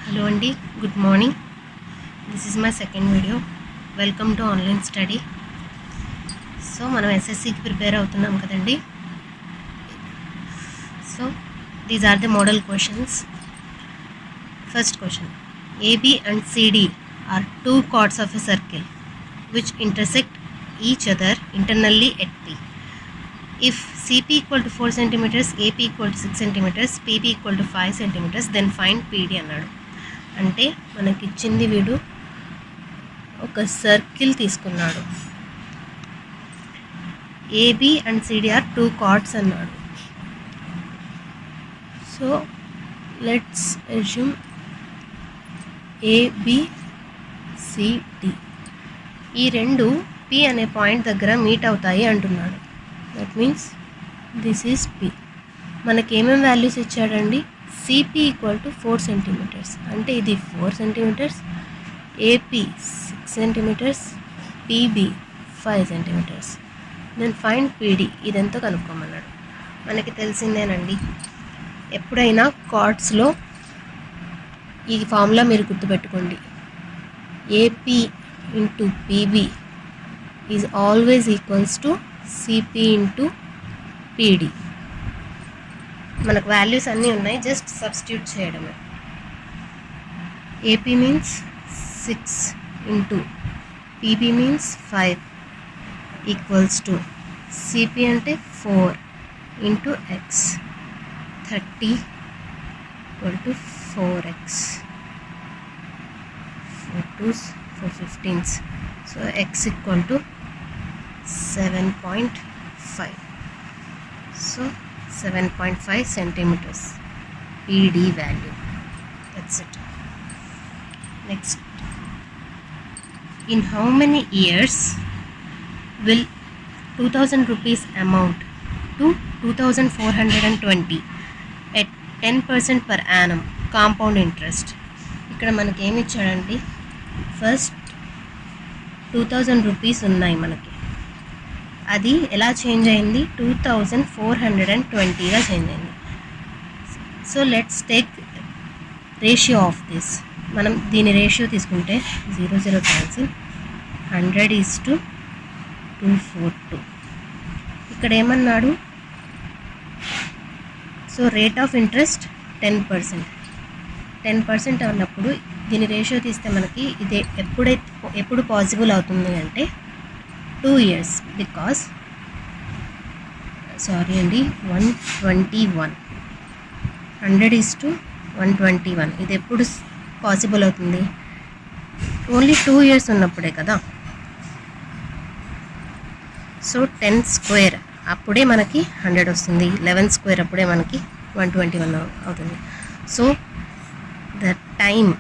Hello Andy, good morning. This is my second video. Welcome to online study. So మనం SSCకి prepare అవుతున్నాం కదండి. So these are the model questions. First question. AB and CD are two chords of a circle which intersect each other internally at P. If CP equal to 4 cm, AP equal to 6 cm, PP equal to 5 cm, then find PD అన్నాడు. అంటే మనకి ఇచ్చింది వీడు ఒక circle తీసుకున్నాడు. AB and CD are two chords అన్నాడు. So let's assume ABCD ఈ రెండు పి అనే పాయింట్ దగ్గర మీట్ అవుతాయి అంటున్నాడు. That means this is P. మనకి ఏమేమి వాల్యూస్ ఇచ్చాడండి? సిపి ఈక్వల్ టు 4 సెంటీమీటర్స్, అంటే ఇది 4 centimetres, AP 6 centimetres, PB 5 centimetres. Then find PD, ఇదంతా కనుక్కోమన్నాడు. మనకి తెలిసిందేనండి, ఎప్పుడైనా కార్డ్స్లో ఈ ఫార్ములా మీరు గుర్తుపెట్టుకోండి. AP into PB is always equals to CP into PD. మనకు వాల్యూస్ అన్నీ ఉన్నాయి, జస్ట్ సబ్స్టిట్యూట్ చేయడమే. AP means 6 into PB means 5 equals to CP అంటే 4 into X 30 equal to 4x 4 2s 4 15s. So X equal to 7.5. So 7.5 centimeters PD value. That's it. Next, in how many years will 2000 rupees amount to 2420 at 10% per annum compound interest? ఇక్కడ మనకి ఏమి ఇచ్చాడండి? First 2000 rupees ఉన్నాయి మనకి, అది ఎలా change అయింది? 2420గా change అయింది. So let's take ratio of this. మనం దీని రేషియో తీసుకుంటే 0 క్యాన్సిల్, 100:242. ఇక్కడ ఏమన్నాడు? సో రేట్ ఆఫ్ ఇంట్రెస్ట్ 10% అన్నప్పుడు దీని రేషియో తీస్తే మనకి ఇది ఎప్పుడు పాసిబుల్ అవుతుంది అంటే 2 years, బికాస్ సారీ అండి 121, 100:121. ఇది ఎప్పుడు పాసిబుల్ అవుతుంది? ఓన్లీ 2 years ఉన్నప్పుడే కదా. సో 10 square అప్పుడే మనకి 100 వస్తుంది, 11 square అప్పుడే మనకి 121 అవుతుంది. So the time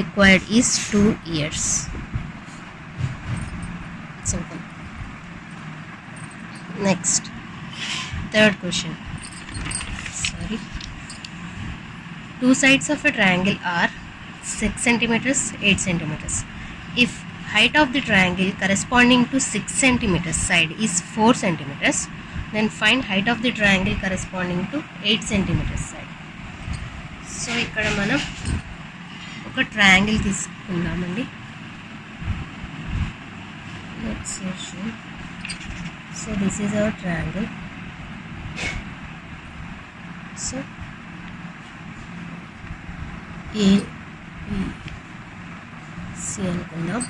required is 2 years. Simple. Next, third question. Sorry. Two sides of a triangle are 6 centimeters, 8 centimeters. If height of the triangle corresponding to 6 centimeters side is 4 centimeters, then find height of the triangle corresponding to 8 centimeters side. So ఇక్కడ మనం ఒక triangle తీసుకుందామండి. Let's assume, so this is our triangle. So ABC అనుకుందాం.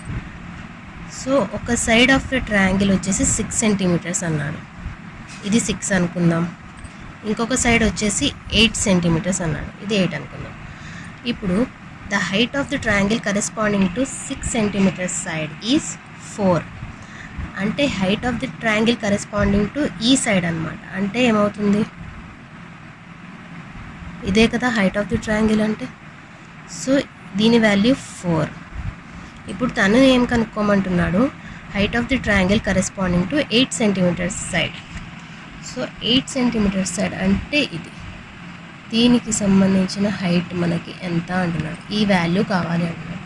So ఒక side of the triangle వచ్చేసి 6 centimetres అన్నాడు, ఇది 6 అనుకుందాం. ఇంకొక సైడ్ వచ్చేసి 8 సెంటీమీటర్స్ అన్నాడు, ఇది 8 అనుకుందాం. ఇప్పుడు the height of the triangle corresponding to 6 centimetres side is 4. అంటే height of the triangle corresponding to ఈ సైడ్ అనమాట. అంటే ఏమవుతుంది? ఇదే కదా హైట్ ఆఫ్ ది ట్రయాంగిల్ అంటే. సో దీని వాల్యూ 4. ఇప్పుడు తను ఏం కనుక్కోమంటున్నాడు? Height of the triangle corresponding to 8 centimetres side. So 8 centimetres side అంటే ఇది, దీనికి సంబంధించిన హైట్ మనకి ఎంత అంటున్నాడు? ఈ వాల్యూ కావాలి అంటున్నాడు.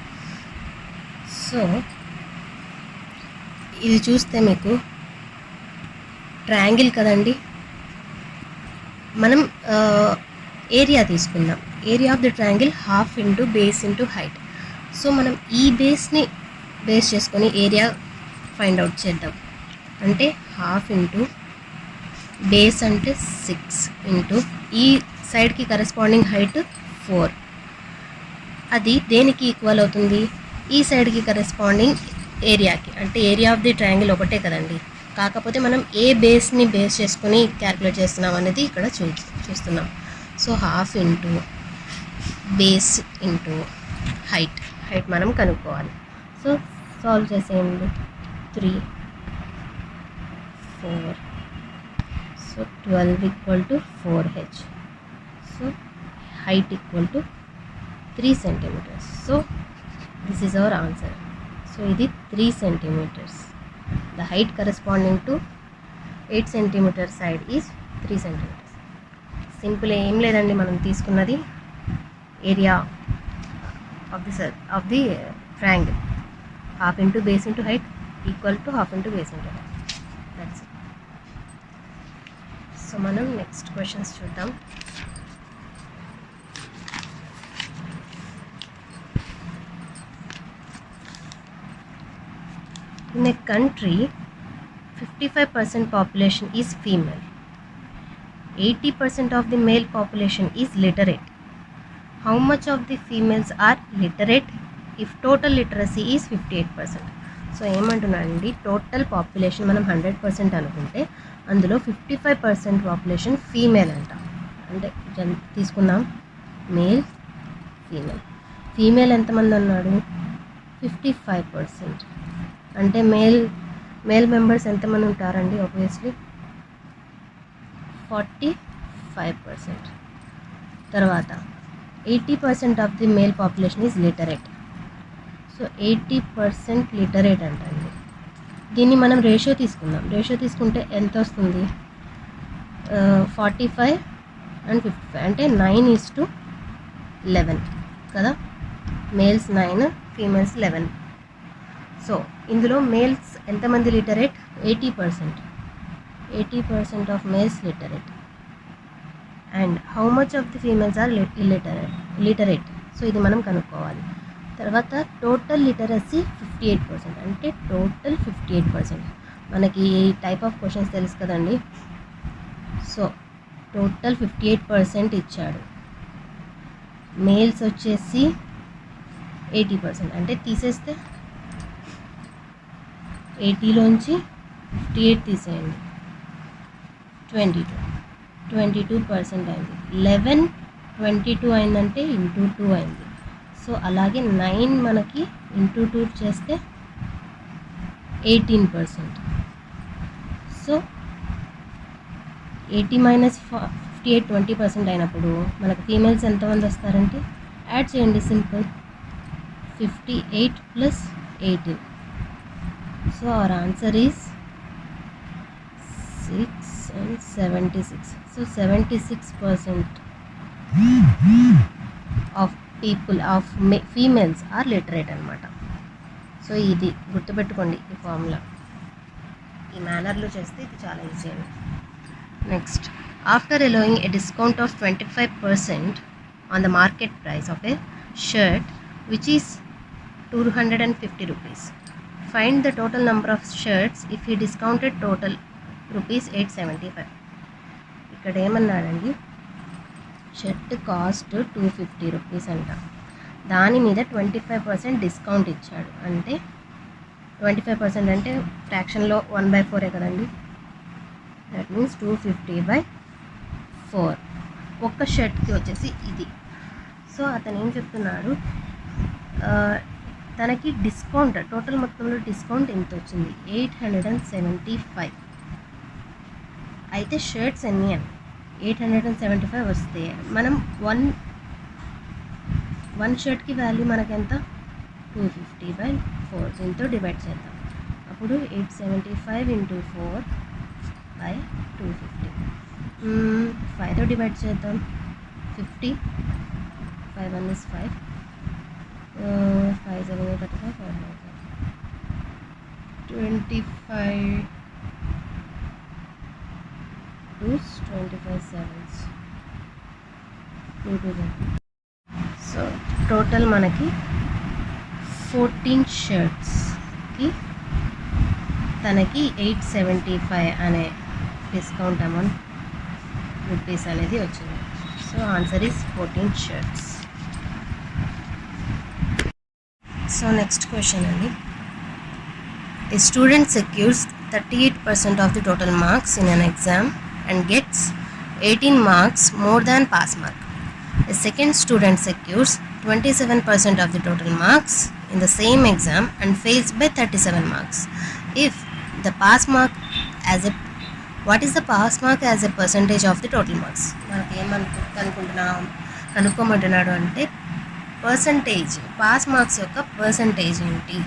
సో ఇది చూస్తే మీకు ట్రయాంగిల్ కదండి, మనం ఏరియా తీసుకుందాం. Area of the triangle half into base into height. So మనం ఈ బేస్ని బేస్ చేసుకొని ఏరియా ఫైండ్ అవుట్ చేద్దాం. అంటే హాఫ్ ఇంటూ బేస్ అంటే 6 ఇంటూ ఈ సైడ్కి కరెస్పాండింగ్ హైట్ 4. అది దేనికి ఈక్వల్ అవుతుంది? ఈ సైడ్కి కరెస్పాండింగ్ ఏరియాకి. అంటే ఏరియా ఆఫ్ ది ట్రయాంగిల్ ఒకటే కదండి, కాకపోతే మనం ఏ బేస్ని బేస్ చేసుకుని క్యాలిక్యులేట్ చేస్తున్నాం అనేది ఇక్కడ చూస్తున్నాం. So half into base into height మనం కనుక్కోవాలి. సో సాల్వ్ చేసేయండి. 3, 4, so 12 equal to 4h. So height equal to 3 centimeters. So this is our answer. So ఇది 3 centimeters. The height corresponding to 8 centimeter side is 3 centimeters. Simple, ఏం లేదండి, మనం తీసుకున్నది area of the triangle. Half into base into height equal to half into base into height. That's it. So మనం next questions చూద్దాం. In a country, 55% population is female. 80% of the male population is literate. How much of the females are literate if total literacy is 58%? So ఏమంటున్నానండి, total population మనం 100% అనుకుంటే అందులో 55% population female అంట. అంటే తీసుకుందాం, male, female ఎంతమంది అన్నాడు? 55%. అంటే మేల్ మెంబర్స్ ఎంతమంది ఉంటారండి? ఆబ్వియస్లీ 45%. తర్వాత 80% of the male population is literate. So 80% literate అంటండి. దీన్ని మనం రేషియో తీసుకుందాం. రేషియో తీసుకుంటే ఎంత వస్తుంది? 45 and 55 అంటే 9:11 కదా. Males 9, females 11. సో ఇందులో మేల్స్ ఎంతమంది literate? 80%. 80% of males literate. And how much of the females are literate? So ఇది మనం కనుక్కోవాలి. తర్వాత టోటల్ లిటరసీ 58%. అంటే టోటల్ 58%. మనకి ఈ టైప్ ఆఫ్ క్వశ్చన్స్ తెలుసు కదండి. సో టోటల్ 58% ఇచ్చాడు. మేల్స్ వచ్చేసి 80%. అంటే తీసేస్తే 80లోంచి 58 తీసేయండి, 22% అయింది. 11 22 అయిందంటే ఇంటూ 2 అయింది. సో అలాగే 9 మనకి ఇంటూ 2 చేస్తే 18%. సో 80 మైనస్ 58 20% అయినప్పుడు మనకు ఫీమేల్స్ ఎంతమంది వస్తారంటే యాడ్ చేయండి, simple. 58 + 18. So our answer is 6 and 76. So 76% of people of females are literate అనమాట. సో ఇది గుర్తుపెట్టుకోండి, ఈ ఫార్ములా. ఈ మేనర్లో చేస్తే ఇది చాలా ఈజీ అండి. Next, after allowing a discount of 25% on the market price of a shirt which is 250 rupees. Find the total number of shirts if he discounted total rupees 875. ఇక్కడ ఏమన్నాడండి, షర్ట్ కాస్ట్ 250 రూపీస్ అంట. దాని మీద 25% discount ఇచ్చాడు. అంటే 25% అంటే ఫ్రాక్షన్లో 1/4 కదండి. That means 250/4. ఒక్క షర్ట్కి వచ్చేసి ఇది. సో అతను ఏం చెప్తున్నాడు, తనకి డిస్కౌంట్ టోటల్ మొత్తంలో డిస్కౌంట్ ఎంత వచ్చింది? 875. అయితే షర్ట్స్ ఎన్ని అని 875 వస్తే మనం వన్ షర్ట్కి వాల్యూ మనకెంత? 250/4. దీంతో డివైడ్ చేద్దాం. అప్పుడు 875 × 4/250. 5తో డివైడ్ చేద్దాం. 50. 5 1 is 5. 5 7 35 5 25 2s 25 7s so total మనకి 14 షర్ట్స్కి తనకి 875 అనే డిస్కౌంట్ అమౌంట్ రూపీస్ అనేది వచ్చింది. So answer is 14 shirts. So next question అండి. A student secures 38% of the total marks in an exam and gets 18 marks more than pass mark. A second student secures 27% of the total marks in the same exam and fails by 37 marks. If the pass mark as a what is the pass mark as a percentage of the total marks? మనకి కనుక్కోమంటున్నాడు అంటే percentage, pass marks యొక్క percentage ఏంటి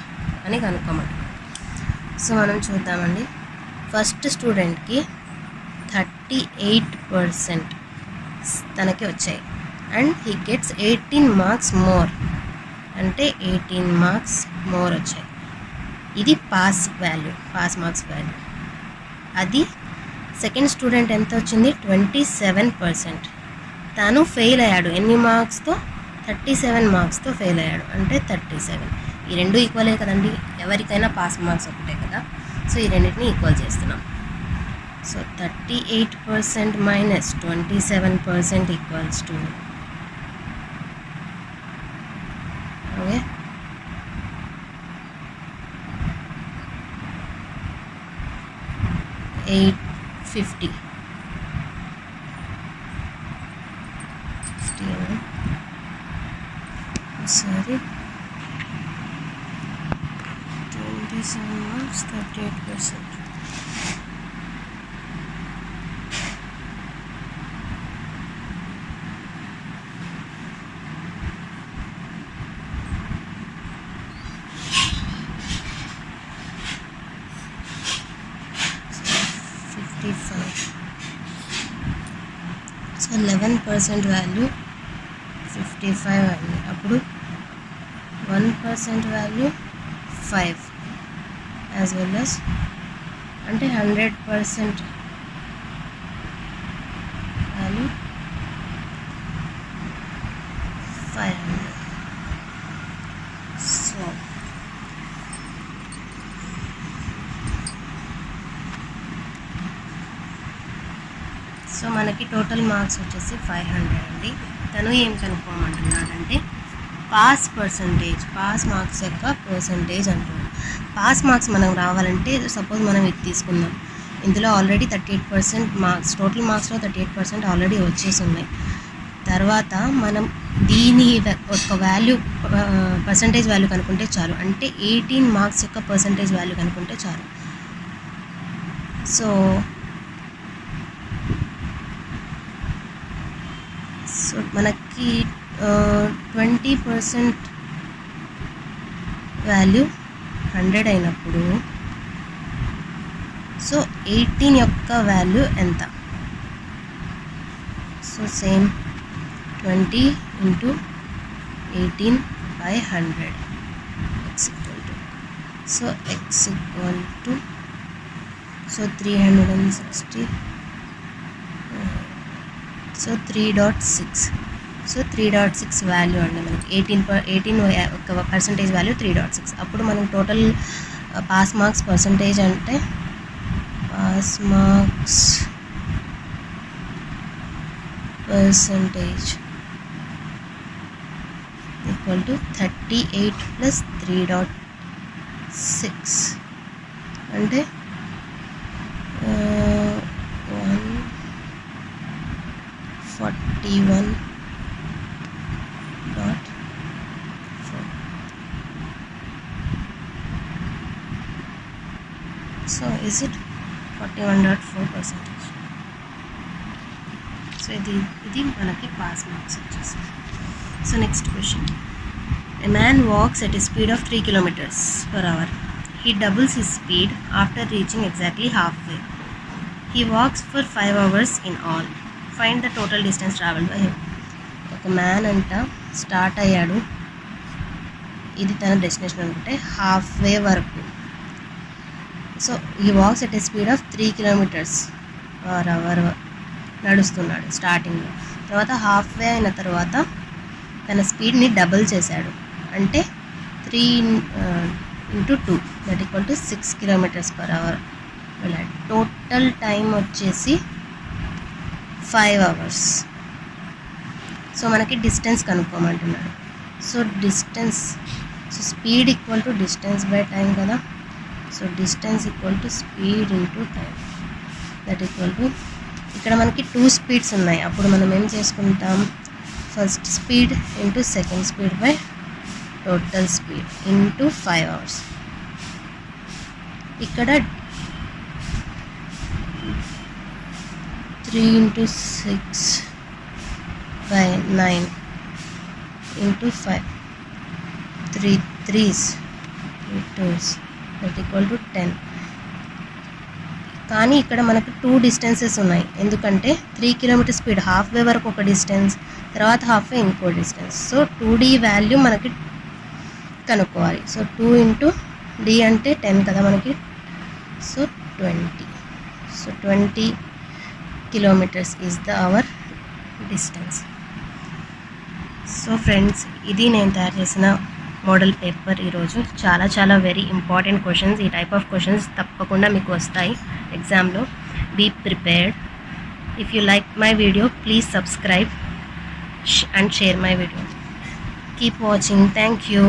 అని కనుక్కోమంటున్నాడు. So మనం చూద్దామండి. First స్టూడెంట్కి 38% తనకి వచ్చాయి and he gets 18 marks more, అంటే 18 మార్క్స్ మోర్ వచ్చాయి. ఇది pass value, pass marks value. అది సెకండ్ స్టూడెంట్ ఎంత వచ్చింది? 27%. తను ఫెయిల్ అయ్యాడు ఎన్ని మార్క్స్తో? 37 మార్క్స్తో ఫెయిల్ అయ్యాడు, అంటే 37. ఈ రెండు ఈక్వలే కదండి, ఎవరికైనా పాస్ మార్క్స్ ఒకటే కదా. సో ఈ రెండింటిని ఈక్వల్ చేస్తున్నాం. So 38% minus 27% equals to okay 850. Sorry, 27 marks, 38%. So 11% value 55 అయింది. అప్పుడు 1% వాల్యూ 5 యాజ్ వెల్ as అంటే 100% వాల్యూ 500. సో మనకి టోటల్ మార్క్స్ వచ్చేసి 500 అండి. తను ఏం కనుక్కోమంటున్నాడంటే పాస్ పర్సంటేజ్, పాస్ మార్క్స్ యొక్క పర్సంటేజ్ అంటున్నాడు. పాస్ మార్క్స్ మనం రావాలంటే సపోజ్ మనం ఇది తీసుకుందాం. ఇందులో ఆల్రెడీ 38% మార్క్స్, టోటల్ మార్క్స్లో 38% ఆల్రెడీ వచ్చేసి ఉన్నాయి. తర్వాత మనం దీని ఒక వాల్యూ, పర్సంటేజ్ వాల్యూ కనుక్కుంటే చాలు, అంటే 18 మార్క్స్ యొక్క పర్సంటేజ్ వాల్యూ కనుక్కుంటే చాలు. సో మనకి 20% వాల్యూ 100 అయినప్పుడు సో 18 యొక్క వాల్యూ ఎంత? So same 20 into 18 by 100 x equal to, so x equal to, so 360, so 3.6. So 3.6 value అండి మనకి 18 ఒక పర్సంటేజ్ వాల్యూ 3.6. అప్పుడు మనకి టోటల్ పాస్ మార్క్స్ పర్సంటేజ్ అంటే pass marks percentage equal to 38 + 3.6 అంటే 141.4. So is it 41.4%? సో ఇది మనకి పాస్ మార్క్స్ వచ్చేసింది. So next question. A man walks at a speed of 3 km/h. He doubles his speed after reaching exactly halfway. He walks for 5 hours in all. Find the total distance traveled by him. ఒక man అంట start అయ్యాడు, ఇది తన destination అనుకుంటే halfway వరకు. So ఈ walks at a speed of 3 km/h నడుస్తున్నాడు స్టార్టింగ్లో. తర్వాత హాఫ్ వే అయిన తర్వాత తన స్పీడ్ని డబుల్ చేశాడు, అంటే 3 into 2 that equal to 6 km/h. వెళ్ళాడు. టోటల్ టైం వచ్చేసి 5 hours. సో మనకి డిస్టెన్స్ కనుక్కోమంటున్నాడు. So distance, so speed equal to distance by time కదా. So distance equal to speed into time that equal to, ఇక్కడ మనకి 2 స్పీడ్స్ ఉన్నాయి. అప్పుడు మనం ఏం చేసుకుంటాం, first speed into second speed by total speed into 5 hours. ఇక్కడ 3 into 6 by 9 into 5, 3 3s 3 2s that equal to 10. కానీ ఇక్కడ మనకు 2 డిస్టెన్సెస్ ఉన్నాయి, ఎందుకంటే 3 km స్పీడ్ హాఫ్ వే వరకు ఒక డిస్టెన్స్, తర్వాత హాఫ్ వే ఇంకో డిస్టెన్స్. సో 2d వాల్యూ మనకి కనుక్కోవాలి. సో 2 into d అంటే 10 కదా మనకి. So 20. So 20 kilometers is the our distance. So friends, ఇది నేను తయారు చేసిన మోడల్ పేపర్ ఈరోజు. చాలా వెరీ ఇంపార్టెంట్ క్వశ్చన్స్. ఈ టైప్ ఆఫ్ క్వశ్చన్స్ తప్పకుండా మీకు వస్తాయి ఎగ్జామ్లో. Be prepared. If you like my video please subscribe and share my video. Keep watching. Thank you.